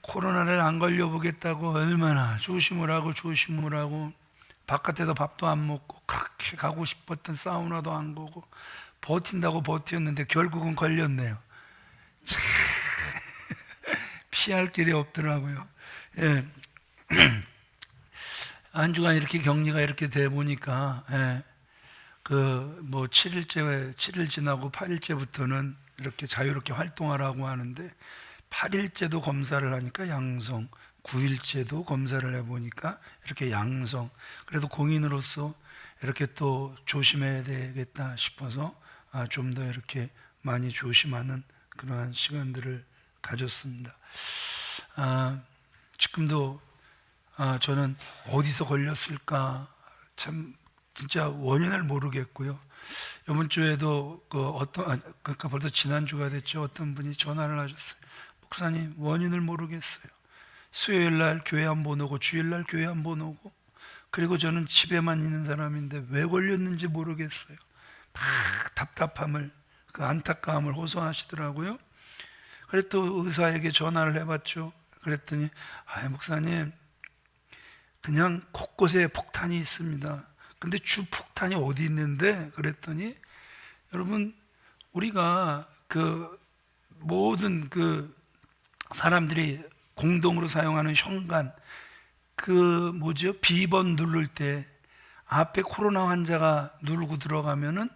코로나를 안 걸려보겠다고 얼마나 조심을 하고 바깥에서 밥도 안 먹고 그렇게 가고 싶었던 사우나도 안 가고 버틴다고 버텼는데 결국은 걸렸네요. 참, 피할 길이 없더라고요. 예. 한 주간 이렇게 격리가 이렇게 돼 보니까, 예. 그 뭐 7일 지나고 8일째부터는 이렇게 자유롭게 활동하라고 하는데 8일째도 검사를 하니까 양성, 9일째도 검사를 해보니까 이렇게 양성. 그래도 공인으로서 이렇게 또 조심해야 되겠다 싶어서 좀 더 이렇게 많이 조심하는 그러한 시간들을 가졌습니다. 지금도 저는 어디서 걸렸을까 참 진짜 원인을 모르겠고요. 이번 주에도 그러니까 벌써 지난주가 됐죠. 어떤 분이 전화를 하셨어요. 목사님, 원인을 모르겠어요. 수요일 날 교회 한 번 오고 주일 날 교회 한 번 오고, 그리고 저는 집에만 있는 사람인데 왜 걸렸는지 모르겠어요. 막 답답함을, 그 안타까움을 호소하시더라고요. 그래서 또 의사에게 전화를 해봤죠. 그랬더니 목사님, 그냥 곳곳에 폭탄이 있습니다. 근데 주 폭탄이 어디 있는데? 그랬더니 여러분, 우리가 그 모든 그 사람들이 공동으로 사용하는 현관, 비번 누를 때 앞에 코로나 환자가 누르고 들어가면은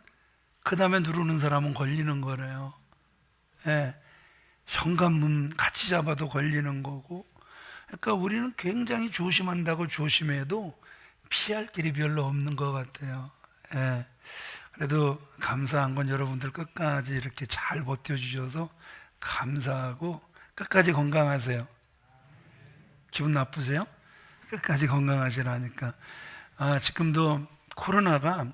그 다음에 누르는 사람은 걸리는 거래요. 예. 현관문 같이 잡아도 걸리는 거고. 그러니까 우리는 굉장히 조심한다고 조심해도 피할 길이 별로 없는 것 같아요. 예. 그래도 감사한 건 여러분들 끝까지 이렇게 잘 버텨주셔서 감사하고, 끝까지 건강하세요. 기분 나쁘세요? 끝까지 건강하시라니까. 지금도 코로나가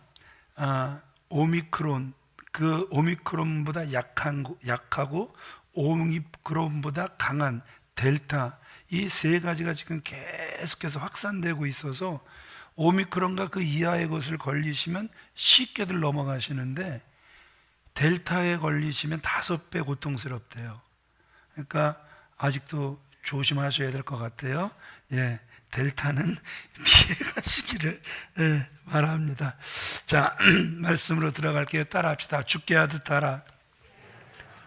오미크론, 그 오미크론보다 약하고 오미크론보다 강한 델타, 이 세 가지가 지금 계속해서 확산되고 있어서 오미크론과 그 이하의 것을 걸리시면 쉽게들 넘어가시는데 델타에 걸리시면 5배 고통스럽대요. 그러니까 아직도 조심하셔야 될 것 같아요. 예, 델타는 피해가시기를 바랍니다. 자, 말씀으로 들어갈게요. 따라합시다. 죽게 하듯 하라.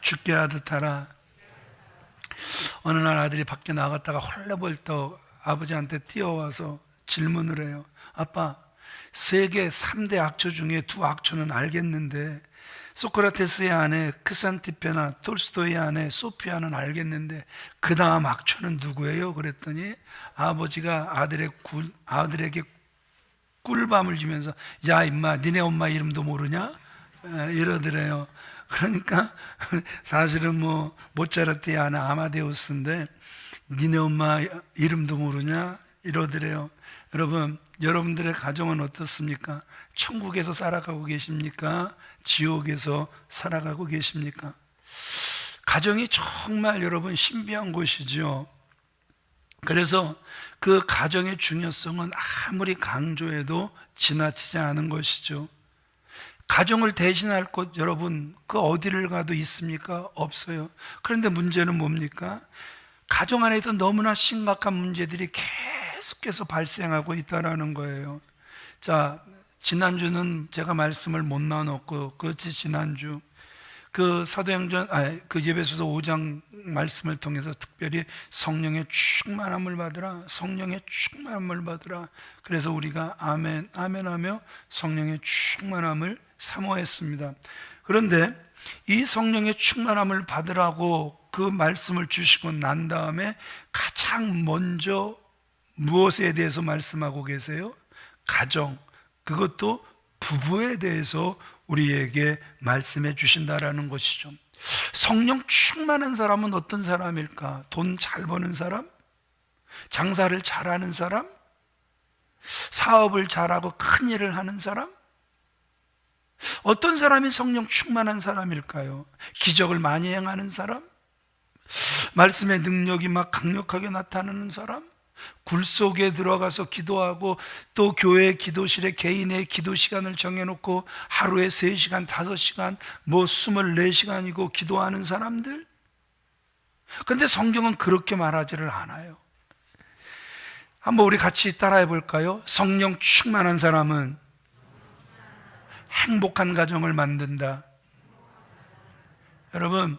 죽게 하듯 하라. 어느 날 아들이 밖에 나갔다가 헐레벌떡 아버지한테 뛰어와서 질문을 해요. 아빠, 세계 3대 악처 중에 2 악처는 알겠는데, 소크라테스의 아내 크산티페나 톨스토이의 아내 소피아는 알겠는데 그 다음 악처는 누구예요? 그랬더니 아버지가 아들에게 꿀밤을 주면서, 야 임마, 니네 엄마 이름도 모르냐? 이러더래요. 그러니까 사실은 뭐 모차르트의 아내 아마데우스인데 니네 엄마 이름도 모르냐? 이러더래요. 여러분, 여러분들의 가정은 어떻습니까? 천국에서 살아가고 계십니까? 지옥에서 살아가고 계십니까? 가정이 정말 여러분 신비한 곳이죠. 그래서 그 가정의 중요성은 아무리 강조해도 지나치지 않은 것이죠. 가정을 대신할 곳, 여러분, 그 어디를 가도 있습니까? 없어요. 그런데 문제는 뭡니까? 가정 안에서 너무나 심각한 문제들이 계속해서 발생하고 있다는 거예요. 자, 지난주는 제가 말씀을 못 나눴고, 그렇지, 지난주 그 사도행전, 그 예배소서 5장 말씀을 통해서 특별히 성령의 충만함을 받으라, 성령의 충만함을 받으라. 그래서 우리가 아멘, 아멘 하며 성령의 충만함을 사모했습니다. 그런데 이 성령의 충만함을 받으라고 그 말씀을 주시고 난 다음에 가장 먼저 무엇에 대해서 말씀하고 계세요? 가정, 그것도 부부에 대해서 우리에게 말씀해 주신다라는 것이죠. 성령 충만한 사람은 어떤 사람일까? 돈 잘 버는 사람? 장사를 잘하는 사람? 사업을 잘하고 큰 일을 하는 사람? 어떤 사람이 성령 충만한 사람일까요? 기적을 많이 행하는 사람? 말씀의 능력이 막 강력하게 나타나는 사람? 굴 속에 들어가서 기도하고 또 교회 기도실에 개인의 기도 시간을 정해놓고 하루에 3시간, 5시간, 뭐 24시간이고 기도하는 사람들? 그런데 성경은 그렇게 말하지를 않아요. 한번 우리 같이 따라해 볼까요? 성령 충만한 사람은 행복한 가정을 만든다. 여러분,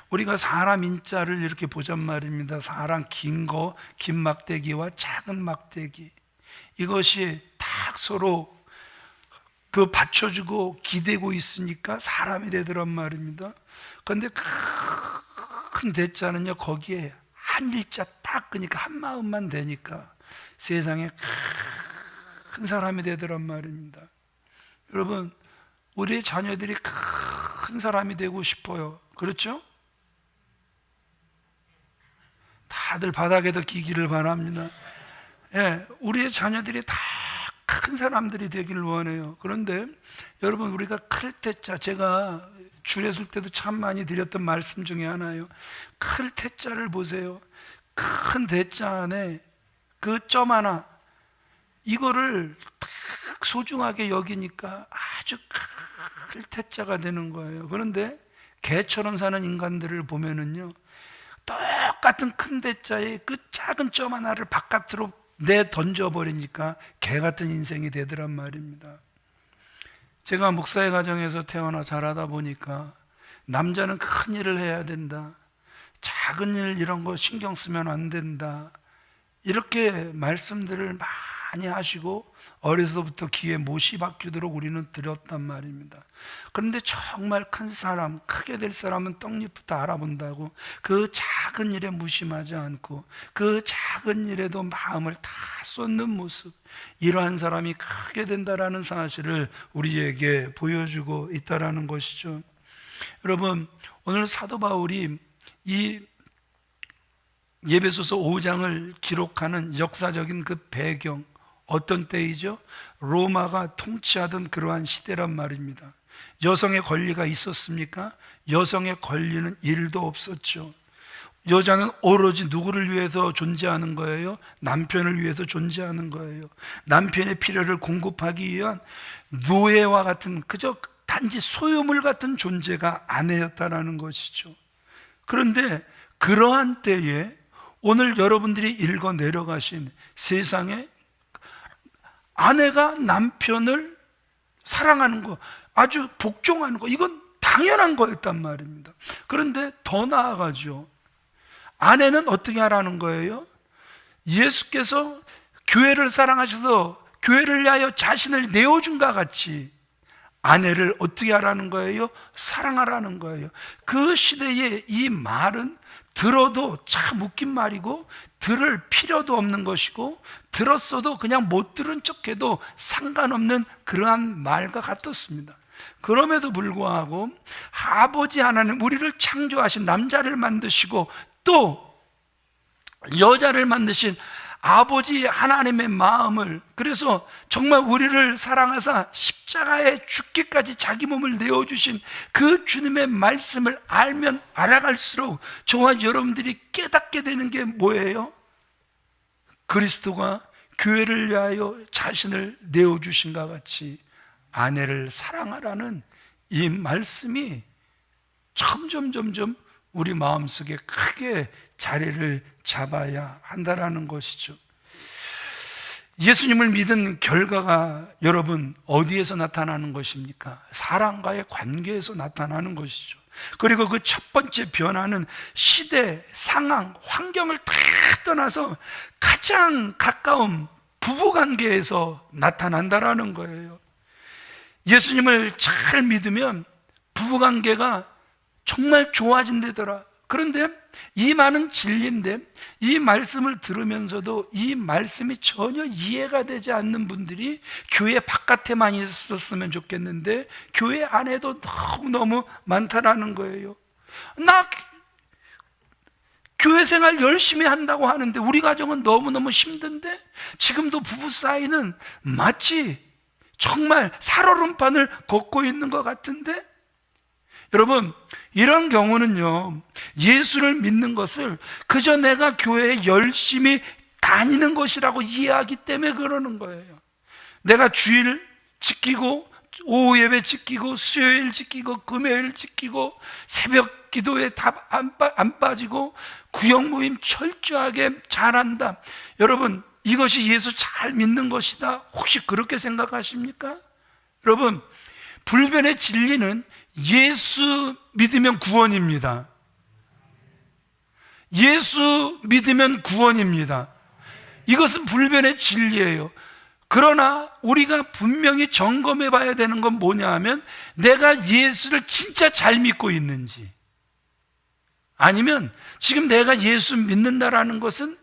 우리가 사람 인자를 이렇게 보잔 말입니다. 사람 긴 거, 긴 막대기와 작은 막대기, 이것이 딱 서로 그 받쳐주고 기대고 있으니까 사람이 되더란 말입니다. 그런데 큰 대자는요, 거기에 한 일자 딱 그러니까 한 마음만 되니까 세상에 큰 사람이 되더란 말입니다. 여러분, 우리의 자녀들이 큰 사람이 되고 싶어요. 그렇죠? 다들 바닥에도 기기를 바랍니다. 예, 우리의 자녀들이 다 큰 사람들이 되기를 원해요. 그런데 여러분, 우리가 클 때자, 제가 주례술 때도 참 많이 드렸던 말씀 중에 하나예요. 클 때자를 보세요. 큰 대자 안에 그 점 하나, 이거를 딱 소중하게 여기니까 아주 클 태자가 되는 거예요. 그런데 개처럼 사는 인간들을 보면은요, 똑같은 큰 대자에 그 작은 점 하나를 바깥으로 내 던져버리니까 개 같은 인생이 되더란 말입니다. 제가 목사의 가정에서 태어나 자라다 보니까 남자는 큰 일을 해야 된다, 작은 일 이런 거 신경 쓰면 안 된다, 이렇게 말씀들을 많이 하시고 어려서부터 귀에 못이 박히도록 우리는 들었단 말입니다. 그런데 정말 큰 사람, 크게 될 사람은 떡잎부터 알아본다고, 그 작은 일에 무심하지 않고 그 작은 일에도 마음을 다 쏟는 모습, 이러한 사람이 크게 된다라는 사실을 우리에게 보여주고 있다라는 것이죠. 여러분, 오늘 사도 바울이 이 예배소서 5장을 기록하는 역사적인 그 배경, 어떤 때이죠? 로마가 통치하던 그러한 시대란 말입니다. 여성의 권리가 있었습니까? 여성의 권리는 1도 없었죠. 여자는 오로지 누구를 위해서 존재하는 거예요? 남편을 위해서 존재하는 거예요. 남편의 필요를 공급하기 위한 노예와 같은, 그저 단지 소유물 같은 존재가 아내였다라는 것이죠. 그런데 그러한 때에 오늘 여러분들이 읽어 내려가신 세상에 아내가 남편을 사랑하는 거, 아주 복종하는 거, 이건 당연한 거였단 말입니다. 그런데 더 나아가죠. 아내는 어떻게 하라는 거예요? 예수께서 교회를 사랑하셔서 교회를 위하여 자신을 내어준과 같이 아내를 어떻게 하라는 거예요? 사랑하라는 거예요. 그 시대에 이 말은 들어도 참 웃긴 말이고 들을 필요도 없는 것이고 들었어도 그냥 못 들은 척해도 상관없는 그러한 말과 같았습니다. 그럼에도 불구하고 아버지 하나님, 우리를 창조하신 남자를 만드시고 또 여자를 만드신 아버지 하나님의 마음을, 그래서 정말 우리를 사랑하사 십자가에 죽기까지 자기 몸을 내어주신 그 주님의 말씀을 알면 알아갈수록 저와 여러분들이 깨닫게 되는 게 뭐예요? 그리스도가 교회를 위하여 자신을 내어주신과 같이 아내를 사랑하라는 이 말씀이 점점 우리 마음속에 크게 자리를 잡아야 한다라는 것이죠. 예수님을 믿은 결과가 여러분 어디에서 나타나는 것입니까? 사람과의 관계에서 나타나는 것이죠. 그리고 그 첫 번째 변화는 시대, 상황, 환경을 다 떠나서 가장 가까운 부부관계에서 나타난다라는 거예요. 예수님을 잘 믿으면 부부관계가 정말 좋아진다더라. 그런데 이 말은 진리인데 이 말씀을 들으면서도 이 말씀이 전혀 이해가 되지 않는 분들이 교회 바깥에만 있었으면 좋겠는데 교회 안에도 너무너무 많다라는 거예요. 나 교회 생활 열심히 한다고 하는데 우리 가정은 너무너무 힘든데 지금도 부부 사이는 마치 정말 살얼음판을 걷고 있는 것 같은데, 여러분, 이런 경우는요, 예수를 믿는 것을 그저 내가 교회에 열심히 다니는 것이라고 이해하기 때문에 그러는 거예요. 내가 주일 지키고 오후 예배 지키고 수요일 지키고 금요일 지키고 새벽 기도에 다 안 빠지고 구역 모임 철저하게 잘한다. 여러분, 이것이 예수 잘 믿는 것이다. 혹시 그렇게 생각하십니까? 여러분, 불변의 진리는 예수 믿으면 구원입니다. 예수 믿으면 구원입니다. 이것은 불변의 진리예요. 그러나 우리가 분명히 점검해 봐야 되는 건 뭐냐 하면, 내가 예수를 진짜 잘 믿고 있는지, 아니면 지금 내가 예수 믿는다라는 것은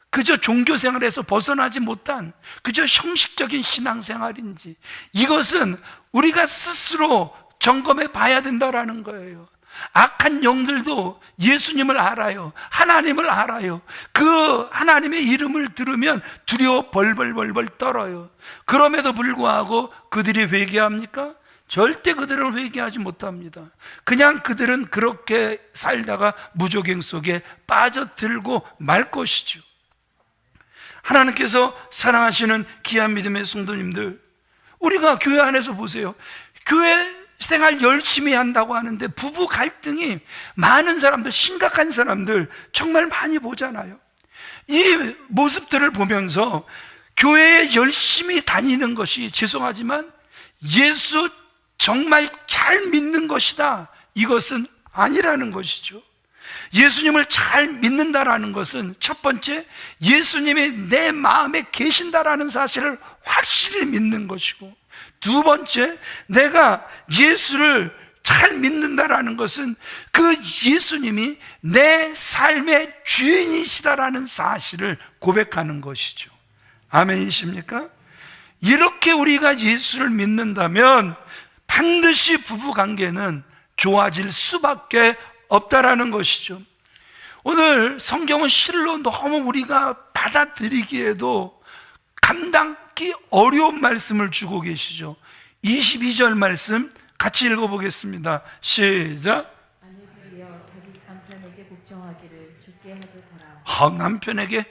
그저 종교생활에서 벗어나지 못한 그저 형식적인 신앙생활인지, 이것은 우리가 스스로 점검해 봐야 된다라는 거예요. 악한 영들도 예수님을 알아요. 하나님을 알아요. 그 하나님의 이름을 들으면 두려워 벌벌벌벌 떨어요. 그럼에도 불구하고 그들이 회개합니까? 절대 그들은 회개하지 못합니다. 그냥 그들은 그렇게 살다가 무조갱 속에 빠져들고 말 것이죠. 하나님께서 사랑하시는 귀한 믿음의 성도님들, 우리가 교회 안에서 보세요. 교회 생활 열심히 한다고 하는데 부부 갈등이 많은 사람들, 심각한 사람들 정말 많이 보잖아요. 이 모습들을 보면서 교회에 열심히 다니는 것이, 죄송하지만 예수 정말 잘 믿는 것이다, 이것은 아니라는 것이죠. 예수님을 잘 믿는다라는 것은 첫 번째, 예수님이 내 마음에 계신다라는 사실을 확실히 믿는 것이고, 두 번째, 내가 예수를 잘 믿는다라는 것은 그 예수님이 내 삶의 주인이시다라는 사실을 고백하는 것이죠. 아멘이십니까? 이렇게 우리가 예수를 믿는다면 반드시 부부관계는 좋아질 수밖에 없다라는 것이죠. 오늘 성경은 실로 너무 우리가 받아들이기에도 감당하기 어려운 말씀을 주고 계시죠. 22절 말씀 같이 읽어보겠습니다. 시작. 아내들이여 자기 남편에게 복종하기를 주께 하듯 하라. 남편에게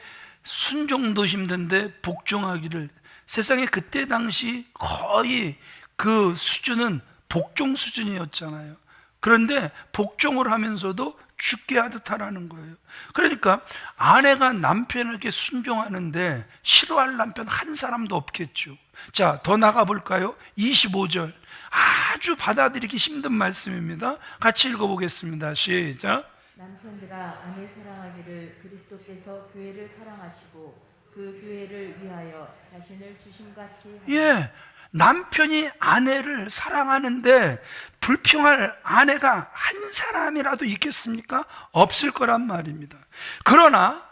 순종도 힘든데 복종하기를. 세상에 그때 당시 거의 그 수준은 복종 수준이었잖아요. 그런데 복종을 하면서도 죽게 하듯 하라는 거예요. 그러니까 아내가 남편에게 순종하는데 싫어할 남편 한 사람도 없겠죠. 자, 더 나가 볼까요? 25절 아주 받아들이기 힘든 말씀입니다. 같이 읽어보겠습니다. 시작. 남편들아 아내 사랑하기를 그리스도께서 교회를 사랑하시고 그 교회를 위하여 자신을 주심같이 하라. 남편이 아내를 사랑하는데 불평할 아내가 한 사람이라도 있겠습니까? 없을 거란 말입니다. 그러나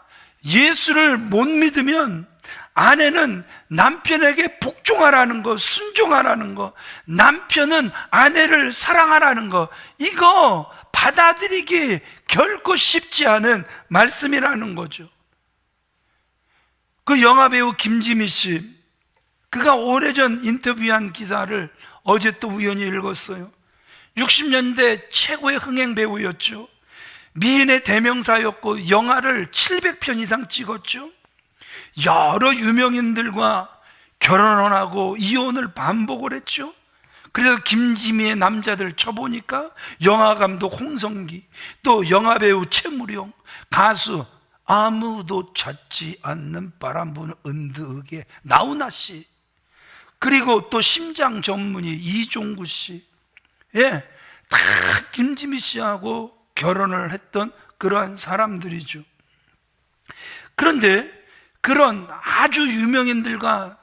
예수를 못 믿으면 아내는 남편에게 복종하라는 거, 순종하라는 거, 남편은 아내를 사랑하라는 거, 이거 받아들이기 결코 쉽지 않은 말씀이라는 거죠. 그 영화배우 김지미 씨, 그가 오래전 인터뷰한 기사를 어제 또 우연히 읽었어요. 60년대 최고의 흥행 배우였죠. 미인의 대명사였고 영화를 700편 이상 찍었죠. 여러 유명인들과 결혼을 하고 이혼을 반복을 했죠. 그래서 김지미의 남자들 쳐보니까 영화감독 홍성기, 또 영화배우 최무룡, 가수 아무도 찾지 않는 바람 부는 은드흑의 나훈아 씨, 그리고 또 심장 전문의 이종구 씨, 다 김지미 씨하고 결혼을 했던 그러한 사람들이죠. 그런데 그런 아주 유명인들과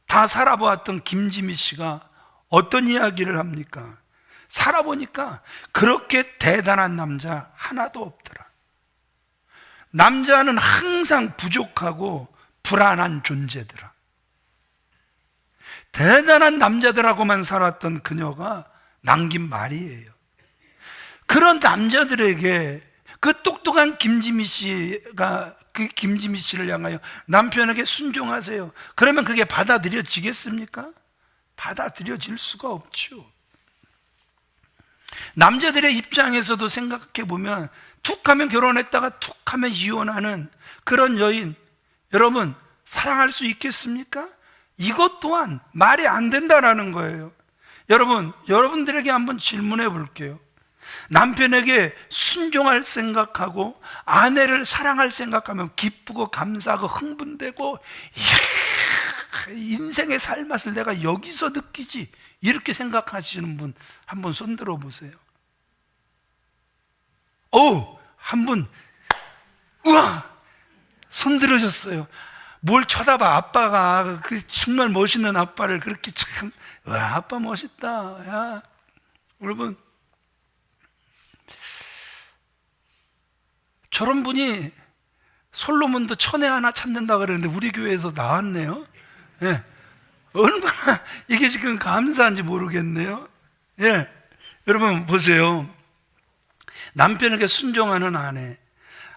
다 살아보았던 김지미 씨가 어떤 이야기를 합니까? 살아보니까 그렇게 대단한 남자 하나도 없더라. 남자는 항상 부족하고 불안한 존재더라. 대단한 남자들하고만 살았던 그녀가 남긴 말이에요. 그런 남자들에게 그 똑똑한 김지미 씨가 그 김지미 씨를 향하여 남편에게 순종하세요, 그러면 그게 받아들여지겠습니까? 받아들여질 수가 없죠. 남자들의 입장에서도 생각해 보면 툭하면 결혼했다가 툭하면 이혼하는 그런 여인, 여러분 사랑할 수 있겠습니까? 이것 또한 말이 안 된다라는 거예요. 여러분들에게 한번 질문해 볼게요. 남편에게 순종할 생각하고 아내를 사랑할 생각하면 기쁘고 감사하고 흥분되고, 이야, 인생의 살맛을 내가 여기서 느끼지, 이렇게 생각하시는 분 한번 손 들어 보세요. 한 분, 우와, 손 들으셨어요. 뭘 쳐다봐. 아빠가 정말 멋있는 아빠를 그렇게 참, 와, 아빠 멋있다. 야, 여러분, 저런 분이 솔로몬도 천에 하나 찾는다 그랬는데 우리 교회에서 나왔네요. 예. 얼마나 이게 지금 감사한지 모르겠네요. 예. 여러분 보세요. 남편에게 순종하는 아내,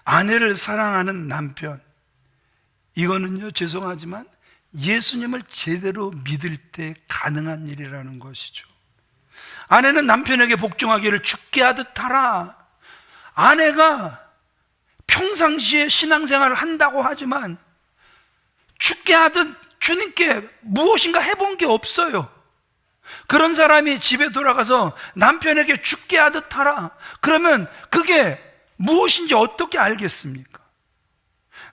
아내를 사랑하는 남편, 이거는요, 죄송하지만 예수님을 제대로 믿을 때 가능한 일이라는 것이죠. 아내는 남편에게 복종하기를 죽게 하듯 하라. 아내가 평상시에 신앙생활을 한다고 하지만 죽게 하듯 주님께 무엇인가 해본 게 없어요. 그런 사람이 집에 돌아가서 남편에게 죽게 하듯 하라, 그러면 그게 무엇인지 어떻게 알겠습니까?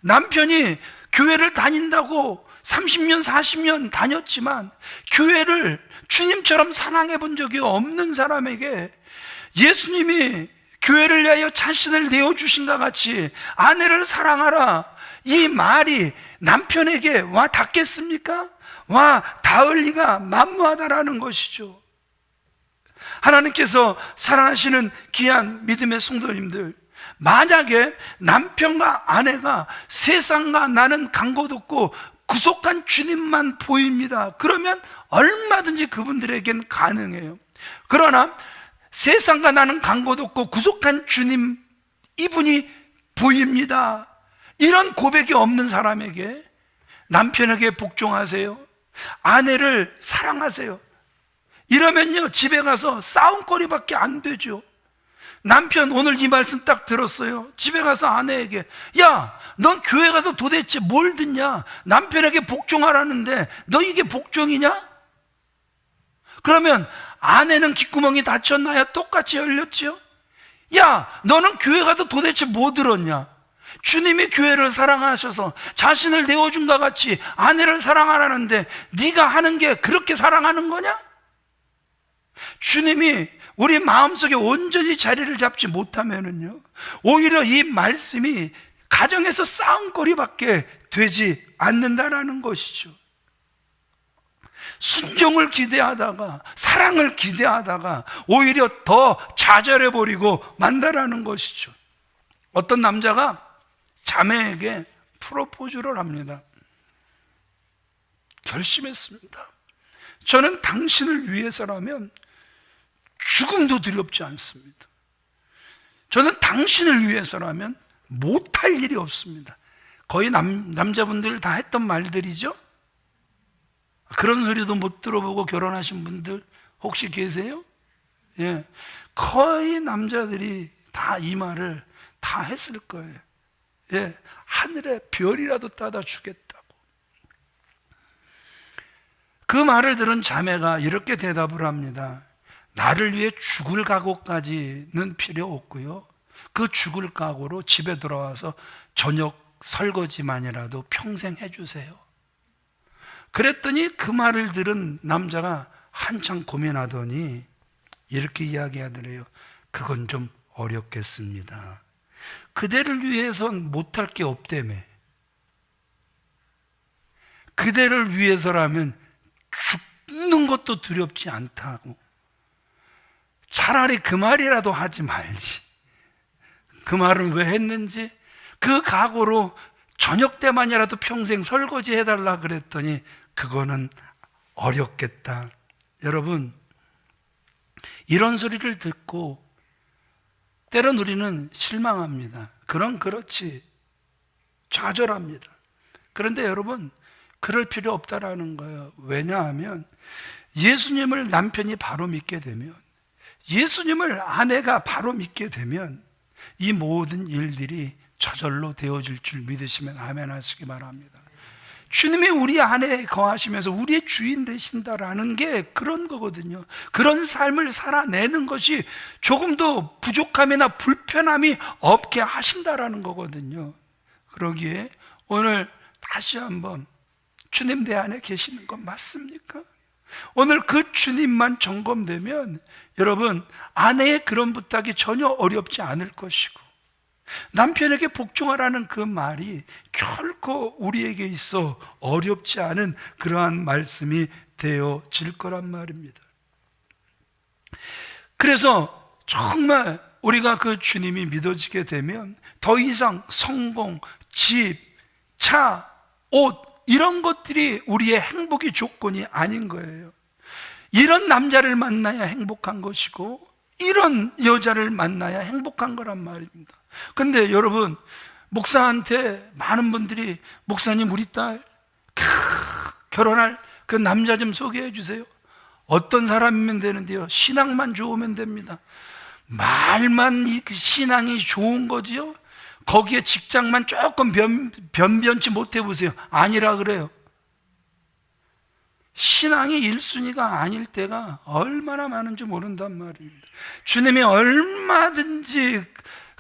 남편이 교회를 다닌다고 30년 40년 다녔지만 교회를 주님처럼 사랑해 본 적이 없는 사람에게 예수님이 교회를 위하여 자신을 내어주신과 같이 아내를 사랑하라, 이 말이 남편에게 와 닿겠습니까? 와 닿을 리가 만무하다라는 것이죠. 하나님께서 사랑하시는 귀한 믿음의 성도님들, 만약에 남편과 아내가 세상과 나는 간 곳 없고 구속한 주님만 보입니다, 그러면 얼마든지 그분들에겐 가능해요. 그러나 세상과 나는 간 곳 없고 구속한 주님, 이분이 보입니다, 이런 고백이 없는 사람에게 남편에게 복종하세요, 아내를 사랑하세요. 이러면요, 집에 가서 싸움거리밖에 안 되죠. 남편 오늘 이 말씀 딱 들었어요. 집에 가서 아내에게, 야, 넌 교회 가서 도대체 뭘 듣냐? 남편에게 복종하라는데 너 이게 복종이냐? 그러면 아내는 귓구멍이 닫혔나요? 똑같이 열렸지요? 야, 너는 교회 가서 도대체 뭐 들었냐? 주님이 교회를 사랑하셔서 자신을 내어준과 같이 아내를 사랑하라는데 네가 하는 게 그렇게 사랑하는 거냐? 주님이 우리 마음속에 온전히 자리를 잡지 못하면은요, 오히려 이 말씀이 가정에서 싸움거리밖에 되지 않는다라는 것이죠. 순종을 기대하다가, 사랑을 기대하다가 오히려 더 좌절해버리고 만다라는 것이죠. 어떤 남자가 자매에게 프로포즈를 합니다. 결심했습니다. 저는 당신을 위해서라면 죽음도 두렵지 않습니다. 저는 당신을 위해서라면 못할 일이 없습니다. 거의 남자분들 다 했던 말들이죠. 그런 소리도 못 들어보고 결혼하신 분들 혹시 계세요? 예, 거의 남자들이 다 이 말을 다 했을 거예요. 예, 하늘에 별이라도 따다 주겠다고. 그 말을 들은 자매가 이렇게 대답을 합니다. 나를 위해 죽을 각오까지는 필요 없고요, 그 죽을 각오로 집에 돌아와서 저녁 설거지만이라도 평생 해주세요. 그랬더니 그 말을 들은 남자가 한참 고민하더니 이렇게 이야기하더래요. 그건 좀 어렵겠습니다. 그대를 위해선 못할 게 없다며. 그대를 위해서라면 죽는 것도 두렵지 않다고. 차라리 그 말이라도 하지 말지. 그 말은 왜 했는지, 그 각오로 저녁 때만이라도 평생 설거지 해달라 그랬더니 그거는 어렵겠다. 여러분, 이런 소리를 듣고 때론 우리는 실망합니다. 그렇지, 좌절합니다. 그런데 여러분, 그럴 필요 없다라는 거예요. 왜냐하면 예수님을 남편이 바로 믿게 되면, 예수님을 아내가 바로 믿게 되면 이 모든 일들이 저절로 되어질 줄 믿으시면 아멘 하시기 바랍니다. 주님이 우리 안에 거하시면서 우리의 주인 되신다라는 게 그런 거거든요. 그런 삶을 살아내는 것이 조금도 부족함이나 불편함이 없게 하신다라는 거거든요. 그러기에 오늘 다시 한번 주님 내 안에 계시는 건 맞습니까? 오늘 그 주님만 점검되면 여러분 아내의 그런 부탁이 전혀 어렵지 않을 것이고, 남편에게 복종하라는 그 말이 결코 우리에게 있어 어렵지 않은 그러한 말씀이 되어질 거란 말입니다. 그래서 정말 우리가 그 주님이 믿어지게 되면 더 이상 성공, 집, 차, 옷 이런 것들이 우리의 행복의 조건이 아닌 거예요. 이런 남자를 만나야 행복한 것이고 이런 여자를 만나야 행복한 거란 말입니다. 근데 여러분, 목사한테 많은 분들이 목사님 우리 딸 결혼할 그 남자 좀 소개해 주세요. 어떤 사람이면 되는데요, 신앙만 좋으면 됩니다. 말만 그 신앙이 좋은 거지요, 거기에 직장만 조금 변변치 못해 보세요. 아니라 그래요. 신앙이 1순위가 아닐 때가 얼마나 많은지 모른단 말입니다. 주님이 얼마든지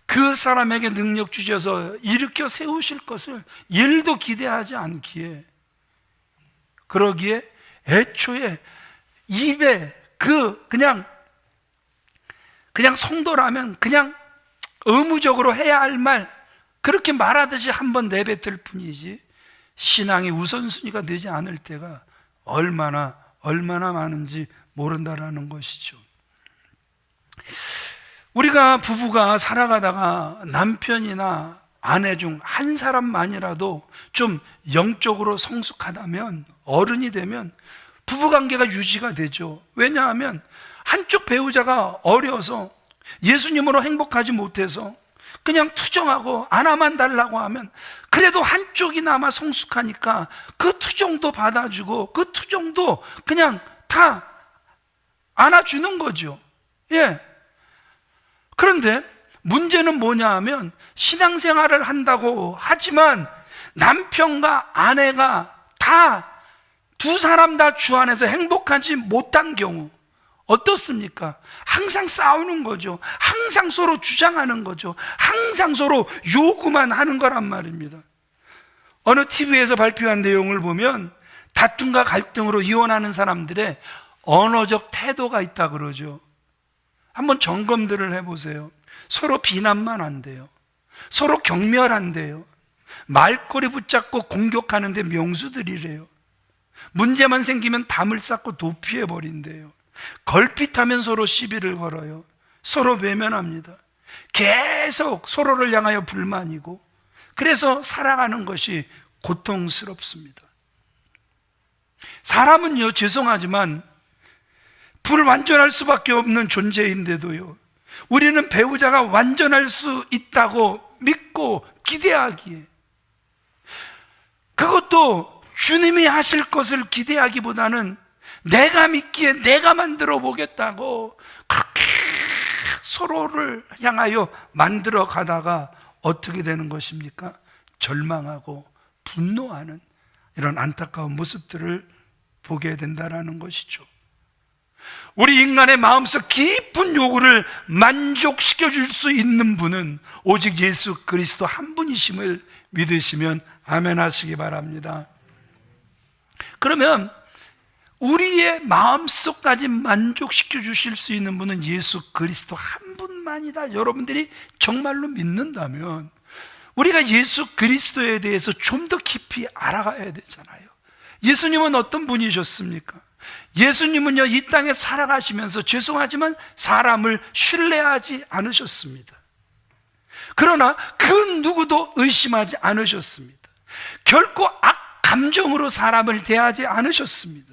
그 사람에게 능력 주셔서 일으켜 세우실 것을 일도 기대하지 않기에, 그러기에 애초에 입에 그냥 성도라면 그냥 의무적으로 해야 할 말 그렇게 말하듯이 한번 내뱉을 뿐이지 신앙이 우선순위가 되지 않을 때가 얼마나 많은지 모른다라는 것이죠. 우리가 부부가 살아가다가 남편이나 아내 중 한 사람만이라도 좀 영적으로 성숙하다면, 어른이 되면 부부관계가 유지가 되죠. 왜냐하면 한쪽 배우자가 어려서 예수님으로 행복하지 못해서 그냥 투정하고 안아만 달라고 하면 그래도 한쪽이나마 성숙하니까 그 투정도 받아주고 그 투정도 그냥 다 안아주는 거죠. 예. 그런데 문제는 뭐냐 하면, 신앙생활을 한다고 하지만 남편과 아내가 다 두 사람 다 주 안에서 행복하지 못한 경우 어떻습니까? 항상 싸우는 거죠. 항상 서로 주장하는 거죠. 항상 서로 요구만 하는 거란 말입니다. 어느 TV에서 발표한 내용을 보면 다툼과 갈등으로 이혼하는 사람들의 언어적 태도가 있다 그러죠. 한번 점검들을 해보세요. 서로 비난만 한대요. 서로 경멸한대요. 말꼬리 붙잡고 공격하는데 명수들이래요. 문제만 생기면 담을 쌓고 도피해버린대요. 걸핏하면 서로 시비를 걸어요. 서로 외면합니다. 계속 서로를 향하여 불만이고, 그래서 살아가는 것이 고통스럽습니다. 사람은요, 죄송하지만 불완전할 수밖에 없는 존재인데도요, 우리는 배우자가 완전할 수 있다고 믿고 기대하기에, 그것도 주님이 하실 것을 기대하기보다는 내가 믿기에 내가 만들어 보겠다고 그렇게 서로를 향하여 만들어 가다가 어떻게 되는 것입니까? 절망하고 분노하는 이런 안타까운 모습들을 보게 된다라는 것이죠. 우리 인간의 마음속 깊은 요구를 만족시켜 줄 수 있는 분은 오직 예수 그리스도 한 분이심을 믿으시면 아멘 하시기 바랍니다. 그러면 우리의 마음속까지 만족시켜 주실 수 있는 분은 예수 그리스도 한 분만이다, 여러분들이 정말로 믿는다면 우리가 예수 그리스도에 대해서 좀 더 깊이 알아가야 되잖아요. 예수님은 어떤 분이셨습니까? 예수님은요, 이 땅에 살아가시면서 죄송하지만 사람을 신뢰하지 않으셨습니다. 그러나 그 누구도 의심하지 않으셨습니다. 결코 악 감정으로 사람을 대하지 않으셨습니다.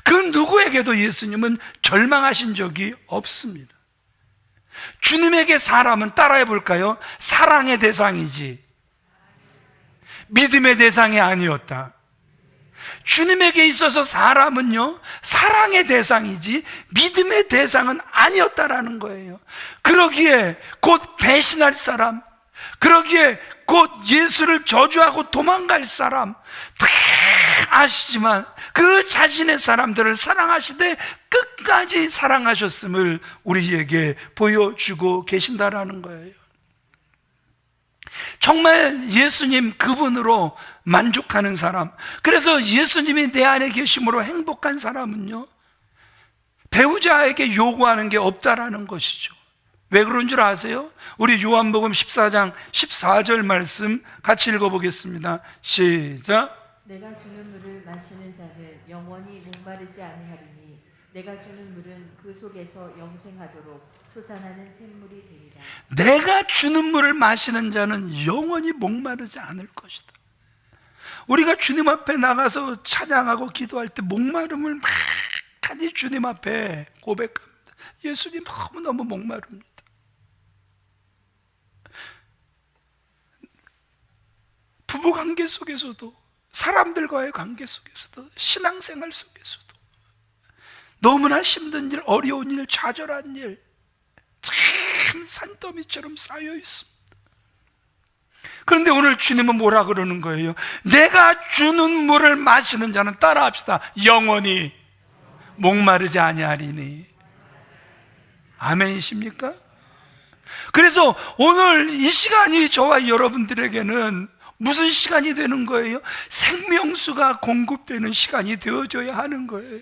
그 누구에게도 예수님은 절망하신 적이 없습니다. 주님에게 사람은 따라해 볼까요? 사랑의 대상이지 믿음의 대상이 아니었다. 주님에게 있어서 사람은요, 사랑의 대상이지 믿음의 대상은 아니었다라는 거예요. 그러기에 곧 배신할 사람, 그러기에 곧 예수를 저주하고 도망갈 사람 다 아시지만 그 자신의 사람들을 사랑하시되 끝까지 사랑하셨음을 우리에게 보여주고 계신다라는 거예요. 정말 예수님 그분으로 만족하는 사람, 그래서 예수님이 내 안에 계심으로 행복한 사람은요, 배우자에게 요구하는 게 없다라는 것이죠. 왜 그런 줄 아세요? 우리 요한복음 14장 14절 말씀 같이 읽어보겠습니다. 시작. 내가 주는 물을 마시는 자는 영원히 목마르지 아니하리니 내가 주는 물은 그 속에서 영생하도록 솟아나는 샘물이 되리라. 내가 주는 물을 마시는 자는 영원히 목마르지 않을 것이다. 우리가 주님 앞에 나가서 찬양하고 기도할 때 목마름을 많이 주님 앞에 고백합니다. 예수님 너무너무 목마릅니다. 부부관계 속에서도, 사람들과의 관계 속에서도, 신앙생활 속에서도 너무나 힘든 일, 어려운 일, 좌절한 일 참 산더미처럼 쌓여 있습니다. 그런데 오늘 주님은 뭐라 그러는 거예요? 내가 주는 물을 마시는 자는, 따라합시다, 영원히 목마르지 아니하리니. 아멘이십니까? 그래서 오늘 이 시간이 저와 여러분들에게는 무슨 시간이 되는 거예요? 생명수가 공급되는 시간이 되어줘야 하는 거예요.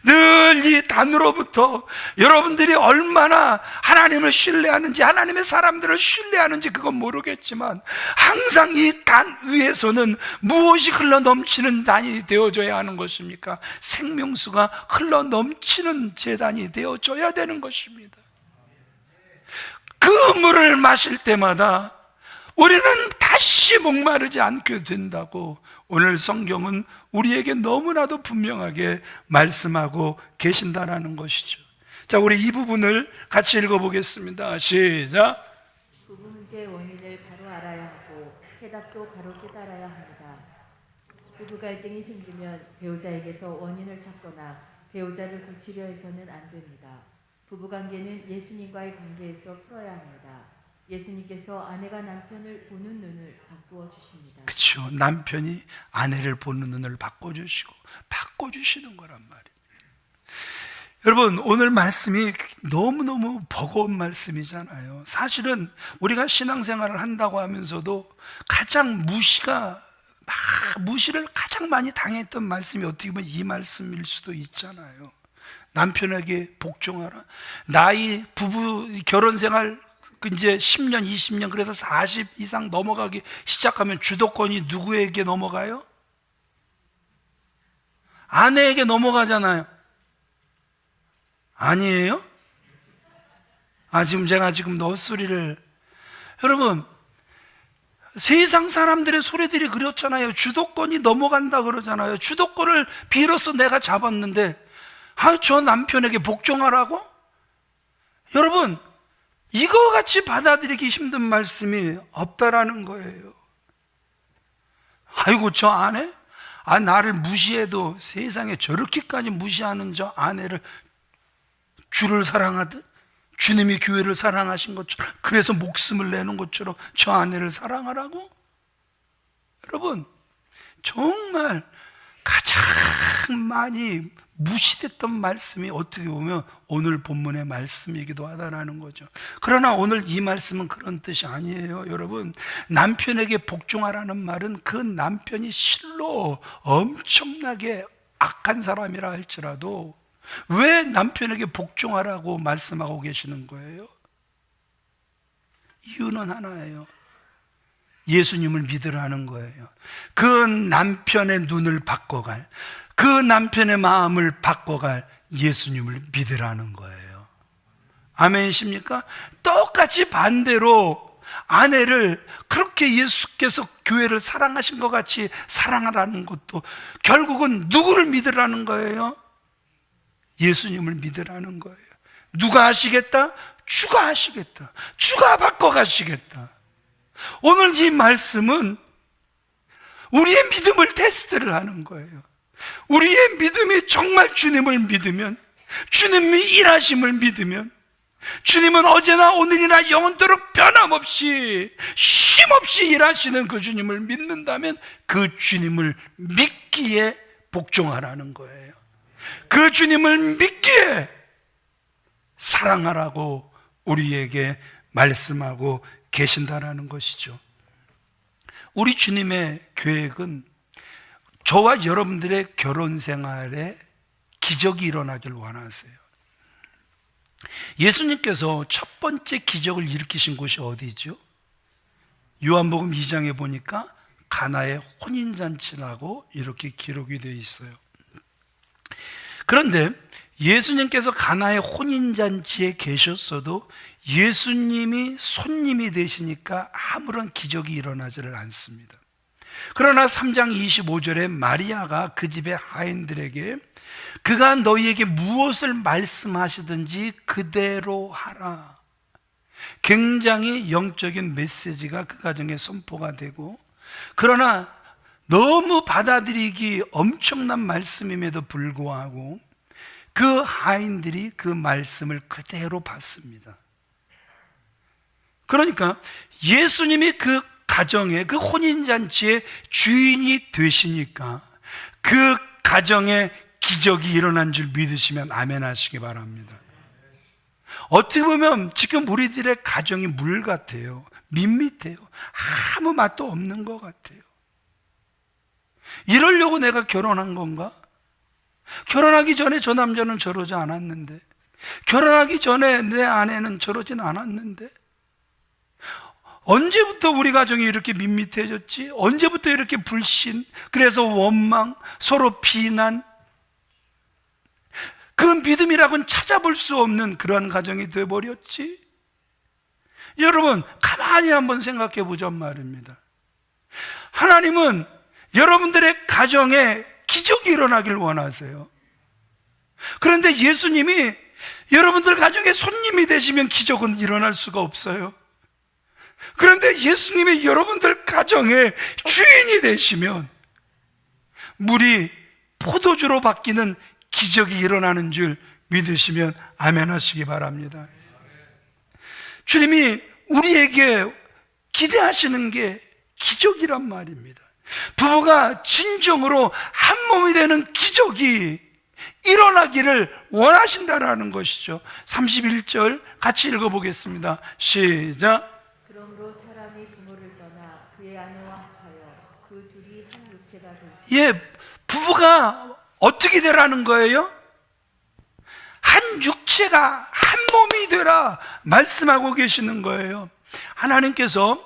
늘 이 단으로부터 여러분들이 얼마나 하나님을 신뢰하는지, 하나님의 사람들을 신뢰하는지 그건 모르겠지만 항상 이 단 위에서는 무엇이 흘러넘치는 단이 되어줘야 하는 것입니까? 생명수가 흘러넘치는 제단이 되어줘야 되는 것입니다. 그 물을 마실 때마다 우리는 다시 목마르지 않게 된다고 오늘 성경은 우리에게 너무나도 분명하게 말씀하고 계신다라는 것이죠. 자, 우리 이 부분을 같이 읽어보겠습니다. 시작. 부부 문제의 원인을 바로 알아야 하고 해답도 바로 깨달아야 합니다. 부부 갈등이 생기면 배우자에게서 원인을 찾거나 배우자를 고치려 해서는 안 됩니다. 부부 관계는 예수님과의 관계에서 풀어야 합니다. 예수님께서 아내가 남편을 보는 눈을 바꾸어 주십니다. 그렇죠. 남편이 아내를 보는 눈을 바꿔주시고 바꿔주시는 거란 말이에요. 여러분, 오늘 말씀이 너무너무 버거운 말씀이잖아요. 사실은 우리가 신앙생활을 한다고 하면서도 가장 무시를 가장 많이 당했던 말씀이 어떻게 보면 이 말씀일 수도 있잖아요. 남편에게 복종하라. 나이, 부부 결혼생활 이제 10년, 20년, 그래서 40 이상 넘어가기 시작하면 주도권이 누구에게 넘어가요? 아내에게 넘어가잖아요. 아니에요? 제가 지금 헛소리를. 여러분, 세상 사람들의 소리들이 그렇잖아요. 주도권이 넘어간다 그러잖아요. 주도권을 빌어서 내가 잡았는데 저 남편에게 복종하라고? 여러분, 이거 같이 받아들이기 힘든 말씀이 없다라는 거예요. 아이고, 저 아내? 나를 무시해도 세상에 저렇게까지 무시하는 저 아내를 주를 사랑하듯, 주님이 교회를 사랑하신 것처럼, 그래서 목숨을 내는 것처럼 저 아내를 사랑하라고? 여러분, 정말 가장 많이 무시됐던 말씀이 어떻게 보면 오늘 본문의 말씀이기도 하다라는 거죠. 그러나 오늘 이 말씀은 그런 뜻이 아니에요. 여러분, 남편에게 복종하라는 말은 그 남편이 실로 엄청나게 악한 사람이라 할지라도 왜 남편에게 복종하라고 말씀하고 계시는 거예요? 이유는 하나예요. 예수님을 믿으라는 거예요. 그 남편의 눈을 바꿔갈, 그 남편의 마음을 바꿔갈 예수님을 믿으라는 거예요. 아멘이십니까? 똑같이 반대로 아내를 그렇게 예수께서 교회를 사랑하신 것 같이 사랑하라는 것도 결국은 누구를 믿으라는 거예요? 예수님을 믿으라는 거예요. 누가 하시겠다? 주가 하시겠다. 주가 바꿔가시겠다. 오늘 이 말씀은 우리의 믿음을 테스트를 하는 거예요. 우리의 믿음이 정말 주님을 믿으면, 주님이 일하심을 믿으면, 주님은 어제나 오늘이나 영원토록 변함없이 쉼없이 일하시는 그 주님을 믿는다면 그 주님을 믿기에 복종하라는 거예요. 그 주님을 믿기에 사랑하라고 우리에게 말씀하고 계신다라는 것이죠. 우리 주님의 계획은 저와 여러분들의 결혼 생활에 기적이 일어나길 원하세요. 예수님께서 첫 번째 기적을 일으키신 곳이 어디죠? 요한복음 2장에 보니까 가나의 혼인잔치라고 이렇게 기록이 되어 있어요. 그런데 예수님께서 가나의 혼인잔치에 계셨어도 예수님이 손님이 되시니까 아무런 기적이 일어나지를 않습니다. 그러나 3장 25절에 마리아가 그 집의 하인들에게 그가 너희에게 무엇을 말씀하시든지 그대로 하라. 굉장히 영적인 메시지가 그 가정에 선포가 되고, 그러나 너무 받아들이기 엄청난 말씀임에도 불구하고 그 하인들이 그 말씀을 그대로 받습니다. 그러니까 예수님이 그 가정의 그 혼인잔치의 주인이 되시니까 그 가정에 기적이 일어난 줄 믿으시면 아멘 하시기 바랍니다. 어떻게 보면 지금 우리들의 가정이 물 같아요. 밋밋해요. 아무 맛도 없는 것 같아요. 이러려고 내가 결혼한 건가? 결혼하기 전에 저 남자는 저러지 않았는데, 결혼하기 전에 내 아내는 저러진 않았는데, 언제부터 우리 가정이 이렇게 밋밋해졌지? 언제부터 이렇게 불신, 그래서 원망, 서로 비난, 그 믿음이라고는 찾아볼 수 없는 그런 가정이 돼버렸지? 여러분, 가만히 한번 생각해 보자 말입니다. 하나님은 여러분들의 가정에 기적이 일어나길 원하세요. 그런데 예수님이 여러분들 가정에 손님이 되시면 기적은 일어날 수가 없어요. 그런데 예수님이 여러분들 가정의 주인이 되시면 물이 포도주로 바뀌는 기적이 일어나는 줄 믿으시면 아멘 하시기 바랍니다. 주님이 우리에게 기대하시는 게 기적이란 말입니다. 부부가 진정으로 한 몸이 되는 기적이 일어나기를 원하신다라는 것이죠. 31절 같이 읽어보겠습니다. 시작. 그러므로 사람이 부모를 떠나 그의 아내와 합하여 그 둘이 한 육체가 될지. 예, 부부가 어떻게 되라는 거예요? 한 육체가 한 몸이 되라 말씀하고 계시는 거예요. 하나님께서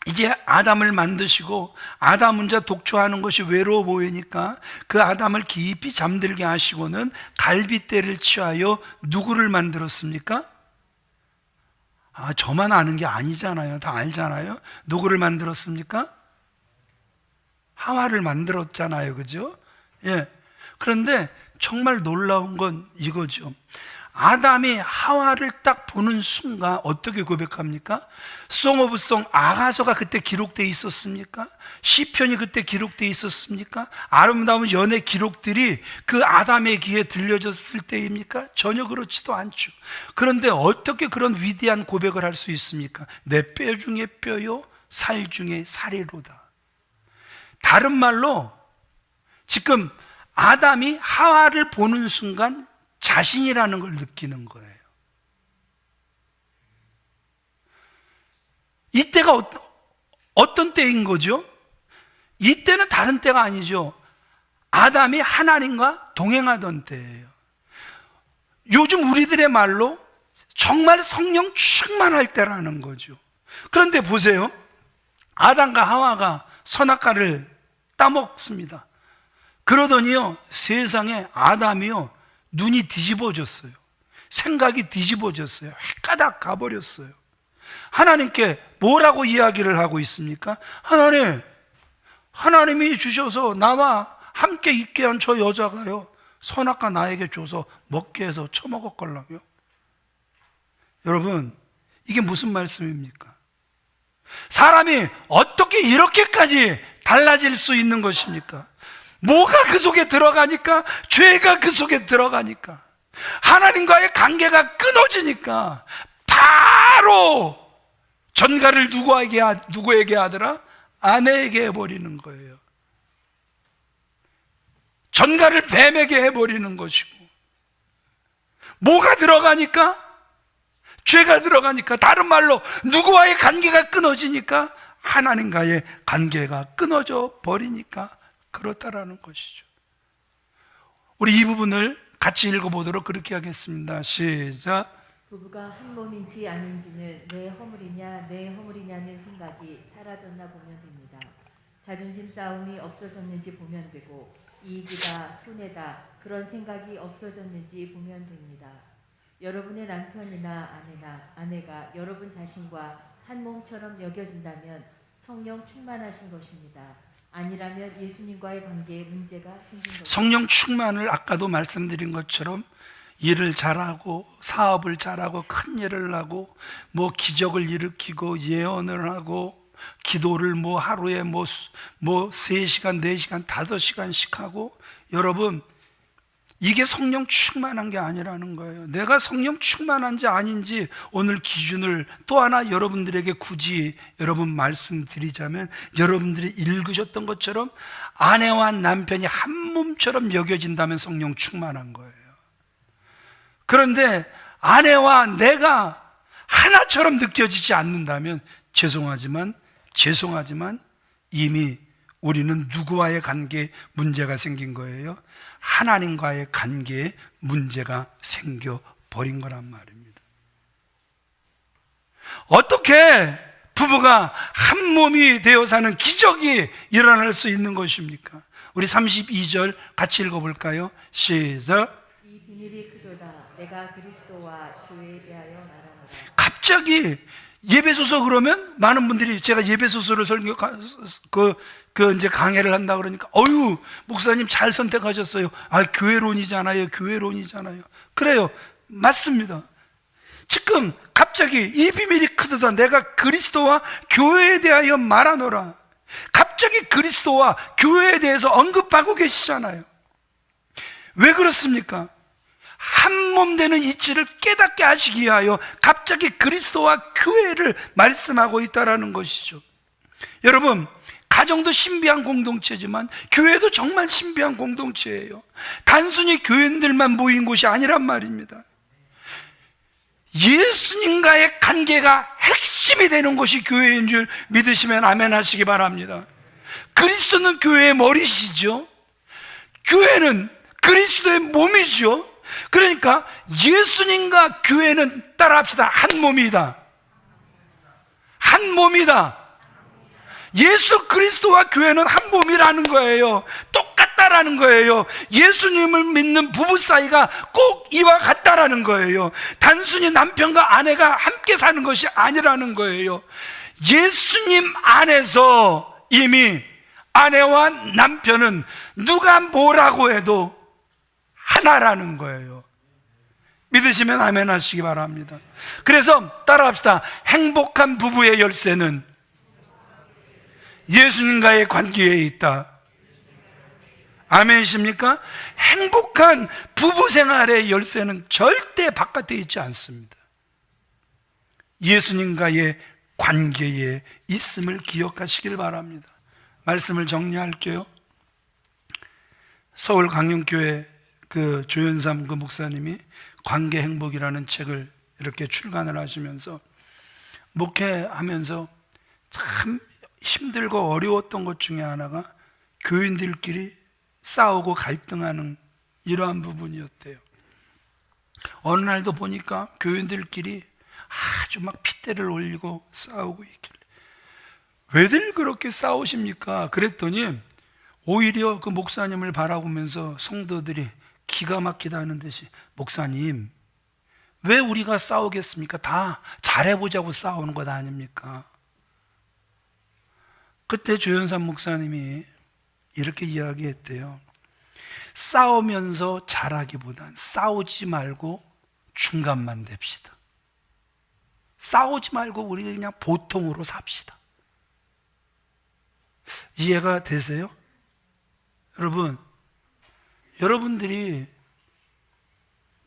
이제 아담을 만드시고 아담 혼자 독초하는 것이 외로워 보이니까 그 아담을 깊이 잠들게 하시고는 갈빗대를 취하여 누구를 만들었습니까? 저만 아는 게 아니잖아요. 다 알잖아요. 누구를 만들었습니까? 하와를 만들었잖아요. 그죠? 예. 그런데 정말 놀라운 건 이거죠. 아담이 하와를 딱 보는 순간 어떻게 고백합니까? 송 오브 송 아가서가 그때 기록되어 있었습니까? 시편이 그때 기록되어 있었습니까? 아름다운 연애 기록들이 그 아담의 귀에 들려졌을 때입니까? 전혀 그렇지도 않죠. 그런데 어떻게 그런 위대한 고백을 할 수 있습니까? 내 뼈 중에 뼈요 살 중에 살이로다. 다른 말로 지금 아담이 하와를 보는 순간 자신이라는 걸 느끼는 거예요. 이때가 어떤 때인 거죠? 이때는 다른 때가 아니죠. 아담이 하나님과 동행하던 때예요. 요즘 우리들의 말로 정말 성령 충만할 때라는 거죠. 그런데 보세요. 아담과 하와가 선악과를 따먹습니다. 그러더니요, 세상에 아담이요, 눈이 뒤집어졌어요. 생각이 뒤집어졌어요. 헷가닥 가버렸어요. 하나님께 뭐라고 이야기를 하고 있습니까? 하나님이 주셔서 나와 함께 있게 한 저 여자가요, 선악과 나에게 줘서 먹게 해서 처먹었걸라고요. 여러분, 이게 무슨 말씀입니까? 사람이 어떻게 이렇게까지 달라질 수 있는 것입니까? 뭐가 그 속에 들어가니까? 죄가 그 속에 들어가니까. 하나님과의 관계가 끊어지니까 바로 전가를 누구에게 하더라? 아내에게 해버리는 거예요. 전가를 뱀에게 해버리는 것이고, 뭐가 들어가니까? 죄가 들어가니까, 다른 말로 누구와의 관계가 끊어지니까 하나님과의 관계가 끊어져 버리니까 그렇다라는 것이죠. 우리 이 부분을 같이 읽어보도록 그렇게 하겠습니다. 시작. 부부가 한 몸인지 아닌지는 내 허물이냐는 생각이 사라졌나 보면 됩니다. 자존심 싸움이 없어졌는지 보면 되고, 이익이다, 손해다, 그런 생각이 없어졌는지 보면 됩니다. 여러분의 남편이나 아내가 여러분 자신과 한 몸처럼 여겨진다면 성령 충만하신 것입니다. 아니라면 예수님과의 관계에 문제가 생긴 것입니다. 성령 충만을 아까도 말씀드린 것처럼 일을 잘하고 사업을 잘하고 큰 일을 하고 뭐 기적을 일으키고 예언을 하고 기도를 뭐 하루에 뭐 3시간, 4시간, 5시간씩 하고, 여러분 이게 성령 충만한 게 아니라는 거예요. 내가 성령 충만한지 아닌지 오늘 기준을 또 하나 여러분들에게 굳이 여러분 말씀드리자면, 여러분들이 읽으셨던 것처럼 아내와 남편이 한 몸처럼 여겨진다면 성령 충만한 거예요. 그런데 아내와 내가 하나처럼 느껴지지 않는다면 죄송하지만 이미 우리는 누구와의 관계에 문제가 생긴 거예요? 하나님과의 관계에 문제가 생겨버린 거란 말입니다. 어떻게 부부가 한 몸이 되어 사는 기적이 일어날 수 있는 것입니까? 우리 32절 같이 읽어볼까요? 시작. 이 비밀이 크도다. 내가 그리스도와 교회에 대하여 말하노라. 갑자기 예배소서 그러면 많은 분들이, 제가 예배소서를 이제 강해를 한다 그러니까 어유 목사님 잘 선택하셨어요. 교회론이잖아요. 그래요, 맞습니다. 지금 갑자기 이 비밀이 크도다. 내가 그리스도와 교회에 대하여 말하노라. 갑자기 그리스도와 교회에 대해서 언급하고 계시잖아요. 왜 그렇습니까? 한 몸 되는 이치를 깨닫게 하시기 위하여 갑자기 그리스도와 교회를 말씀하고 있다라는 것이죠. 여러분, 가정도 신비한 공동체지만 교회도 정말 신비한 공동체예요. 단순히 교인들만 모인 곳이 아니란 말입니다. 예수님과의 관계가 핵심이 되는 것이 교회인 줄 믿으시면 아멘 하시기 바랍니다. 그리스도는 교회의 머리시죠. 교회는 그리스도의 몸이죠. 그러니까 예수님과 교회는 따라합시다. 한 몸이다. 한 몸이다. 예수 그리스도와 교회는 한 몸이라는 거예요. 똑같다라는 거예요. 예수님을 믿는 부부 사이가 꼭 이와 같다라는 거예요. 단순히 남편과 아내가 함께 사는 것이 아니라는 거예요. 예수님 안에서 이미 아내와 남편은 누가 뭐라고 해도 하나라는 거예요. 믿으시면 아멘 하시기 바랍니다. 그래서 따라합시다. 행복한 부부의 열쇠는 예수님과의 관계에 있다. 아멘이십니까? 행복한 부부 생활의 열쇠는 절대 바깥에 있지 않습니다. 예수님과의 관계에 있음을 기억하시길 바랍니다. 말씀을 정리할게요. 서울 강령교회 조현삼 목사님이 관계 행복이라는 책을 이렇게 출간을 하시면서 목회하면서 참 힘들고 어려웠던 것 중에 하나가 교인들끼리 싸우고 갈등하는 이러한 부분이었대요. 어느 날도 보니까 교인들끼리 아주 막 핏대를 올리고 싸우고 있길래 왜들 그렇게 싸우십니까? 그랬더니 오히려 그 목사님을 바라보면서 성도들이 기가 막히다 하는 듯이, 목사님 왜 우리가 싸우겠습니까? 다 잘해보자고 싸우는 것 아닙니까? 그때 조현삼 목사님이 이렇게 이야기했대요. 싸우면서 잘하기보단 싸우지 말고 중간만 댑시다. 싸우지 말고 우리 그냥 보통으로 삽시다. 이해가 되세요? 여러분, 여러분들이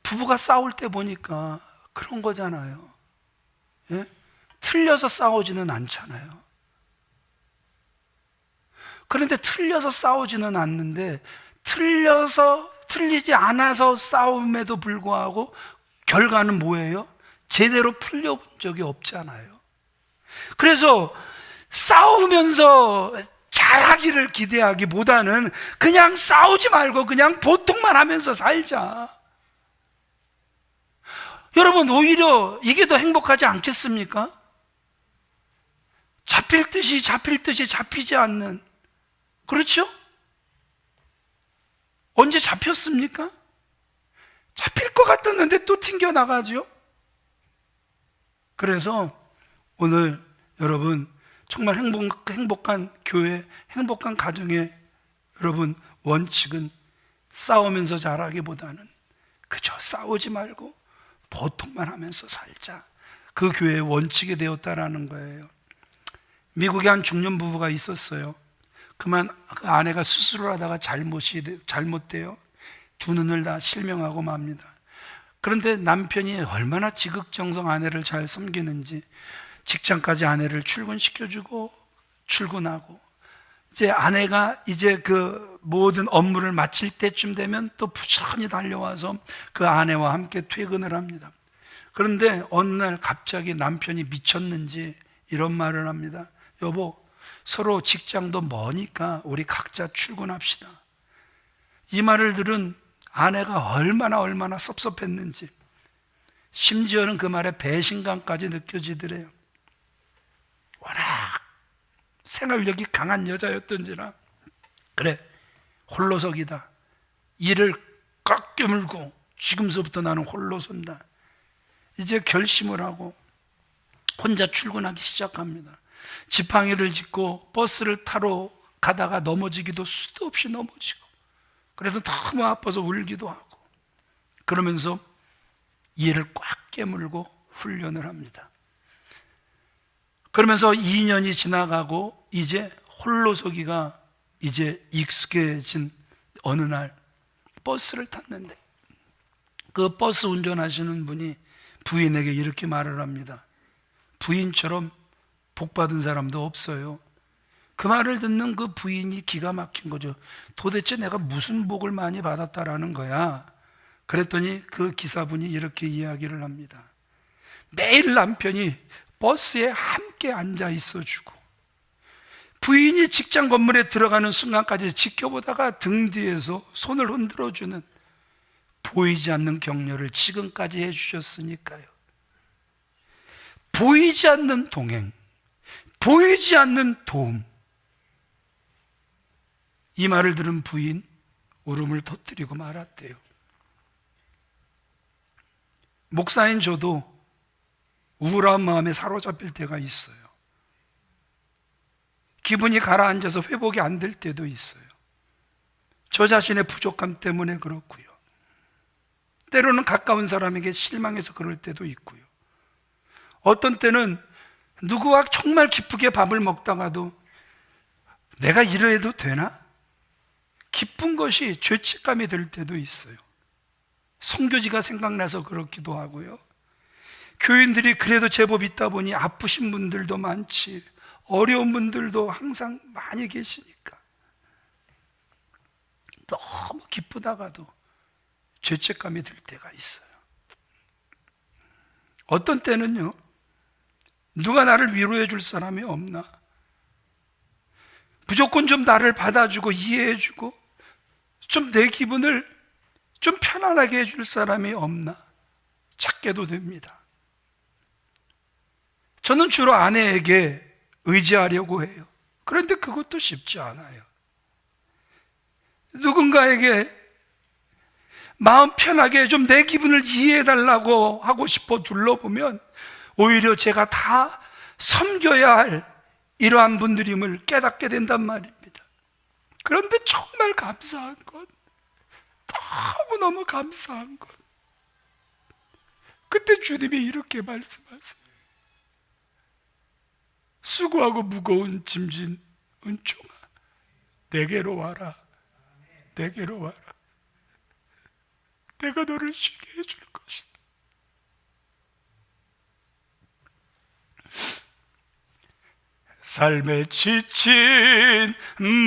부부가 싸울 때 보니까 그런 거잖아요. 예? 틀려서 싸우지는 않잖아요. 그런데 틀려서 싸우지는 않는데 틀리지 않아서 싸움에도 불구하고 결과는 뭐예요? 제대로 풀려본 적이 없잖아요. 그래서 싸우면서 잘하기를 기대하기보다는 그냥 싸우지 말고 그냥 보통만 하면서 살자. 여러분, 오히려 이게 더 행복하지 않겠습니까? 잡힐 듯이 잡히지 않는, 그렇죠? 언제 잡혔습니까? 잡힐 것 같았는데 또 튕겨나가죠. 그래서 오늘 여러분 정말 행복한 교회, 행복한 가정의 여러분 원칙은 싸우면서 잘하기보다는 그저 싸우지 말고 보통만 하면서 살자. 그 교회의 원칙이 되었다라는 거예요. 미국에 한 중년 부부가 있었어요. 그 아내가 수술을 하다가 잘못돼요. 두 눈을 다 실명하고 맙니다. 그런데 남편이 얼마나 지극정성 아내를 잘 섬기는지 직장까지 아내를 출근시켜주고 출근하고, 이제 아내가 그 모든 업무를 마칠 때쯤 되면 또 부지런히 달려와서 그 아내와 함께 퇴근을 합니다. 그런데 어느 날 갑자기 남편이 미쳤는지 이런 말을 합니다. 여보, 서로 직장도 머니까 우리 각자 출근합시다. 이 말을 들은 아내가 얼마나 섭섭했는지, 심지어는 그 말에 배신감까지 느껴지더래요. 워낙 생활력이 강한 여자였던지라, 그래, 홀로서기다. 일을 꽉 깨물고 지금서부터 나는 홀로 선다. 이제 결심을 하고 혼자 출근하기 시작합니다. 지팡이를 짚고 버스를 타러 가다가 넘어지기도 수도 없이 넘어지고, 그래서 너무 아파서 울기도 하고, 그러면서 일을 꽉 깨물고 훈련을 합니다. 그러면서 2년이 지나가고 이제 홀로서기가 이제 익숙해진 어느 날 버스를 탔는데, 그 버스 운전하시는 분이 부인에게 이렇게 말을 합니다. 부인처럼 복 받은 사람도 없어요. 그 말을 듣는 그 부인이 기가 막힌 거죠. 도대체 내가 무슨 복을 많이 받았다라는 거야. 그랬더니 그 기사분이 이렇게 이야기를 합니다. 매일 남편이 버스에 함께 앉아 있어주고, 부인이 직장 건물에 들어가는 순간까지 지켜보다가 등 뒤에서 손을 흔들어주는 보이지 않는 격려를 지금까지 해주셨으니까요. 보이지 않는 동행, 보이지 않는 도움. 이 말을 들은 부인 울음을 터뜨리고 말았대요. 목사인 저도 우울한 마음에 사로잡힐 때가 있어요. 기분이 가라앉아서 회복이 안 될 때도 있어요. 저 자신의 부족함 때문에 그렇고요. 때로는 가까운 사람에게 실망해서 그럴 때도 있고요. 어떤 때는 누구와 정말 기쁘게 밥을 먹다가도 내가 이래도 되나? 기쁜 것이 죄책감이 들 때도 있어요. 선교지가 생각나서 그렇기도 하고요. 교인들이 그래도 제법 있다 보니 아프신 분들도 많지, 어려운 분들도 항상 많이 계시니까 너무 기쁘다가도 죄책감이 들 때가 있어요. 어떤 때는요, 누가 나를 위로해 줄 사람이 없나? 무조건 좀 나를 받아주고 이해해주고 좀 내 기분을 좀 편안하게 해줄 사람이 없나 찾게도 됩니다. 저는 주로 아내에게 의지하려고 해요. 그런데 그것도 쉽지 않아요. 누군가에게 마음 편하게 좀 내 기분을 이해해달라고 하고 싶어 둘러보면 오히려 제가 다 섬겨야 할 이러한 분들임을 깨닫게 된단 말입니다. 그런데 정말 감사한 건, 너무너무 감사한 건, 그때 주님이 이렇게 말씀하세요. 수고하고 무거운 짐진 은총아, 내게로 와라. 내게로 와라. 내가 너를 쉬게 해줄 것이다. 삶에 지친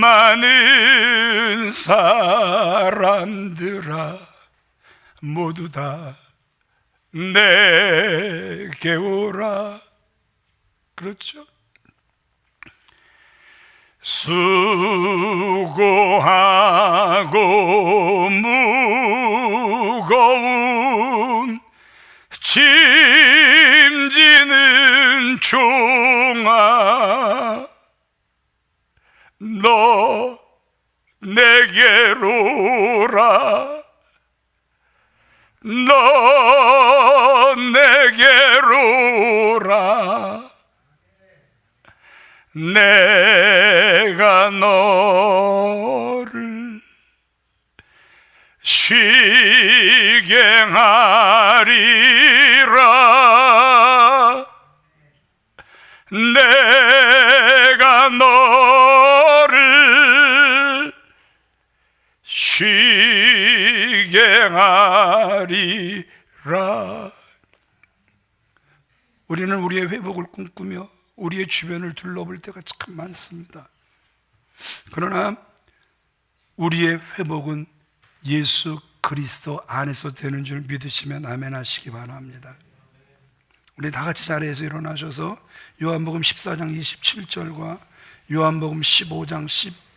많은 사람들아, 모두 다 내게 오라. 그렇죠? 수고하고 무거운 짐지는 종아, 너 내게로 오라. 너 내게로 오라. 내가 너를 쉬게 하리라. 내가 너를 쉬게 하리라. 우리는 우리의 회복을 꿈꾸며 우리의 주변을 둘러볼 때가 참 많습니다. 그러나 우리의 회복은 예수 그리스도 안에서 되는 줄 믿으시면 아멘 하시기 바랍니다. 우리 다 같이 자리에서 일어나셔서 요한복음 14장 27절과 요한복음 15장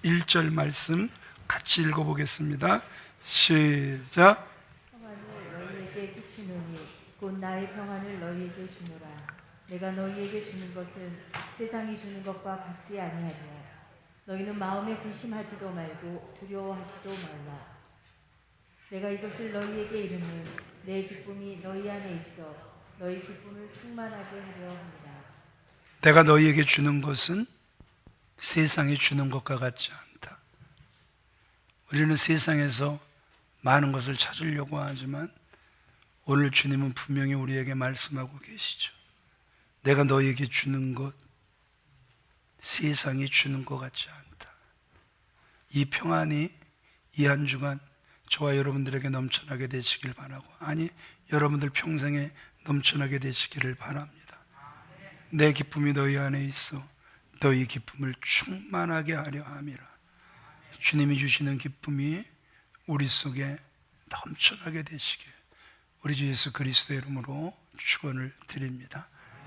11절 말씀 같이 읽어보겠습니다. 시작. 평안을 너희에게 끼치노니 곧 나의 평안을 너희에게 주노라. 내가 너희에게 주는 것은 세상이 주는 것과 같지 아니하며 너희는 마음에 근심하지도 말고 두려워하지도 말라. 내가 이것을 너희에게 이르는 내 기쁨이 너희 안에 있어 너희 기쁨을 충만하게 하려 합니다. 내가 너희에게 주는 것은 세상이 주는 것과 같지 않다. 우리는 세상에서 많은 것을 찾으려고 하지만 오늘 주님은 분명히 우리에게 말씀하고 계시죠. 내가 너희에게 주는 것, 세상이 주는 것 같지 않다. 이 평안이 이 한 주간 저와 여러분들에게 넘쳐나게 되시길 바라고, 아니 여러분들 평생에 넘쳐나게 되시기를 바랍니다. 내 기쁨이 너희 안에 있어 너희 기쁨을 충만하게 하려 함이라. 주님이 주시는 기쁨이 우리 속에 넘쳐나게 되시길 우리 주 예수 그리스도의 이름으로 축원을 드립니다.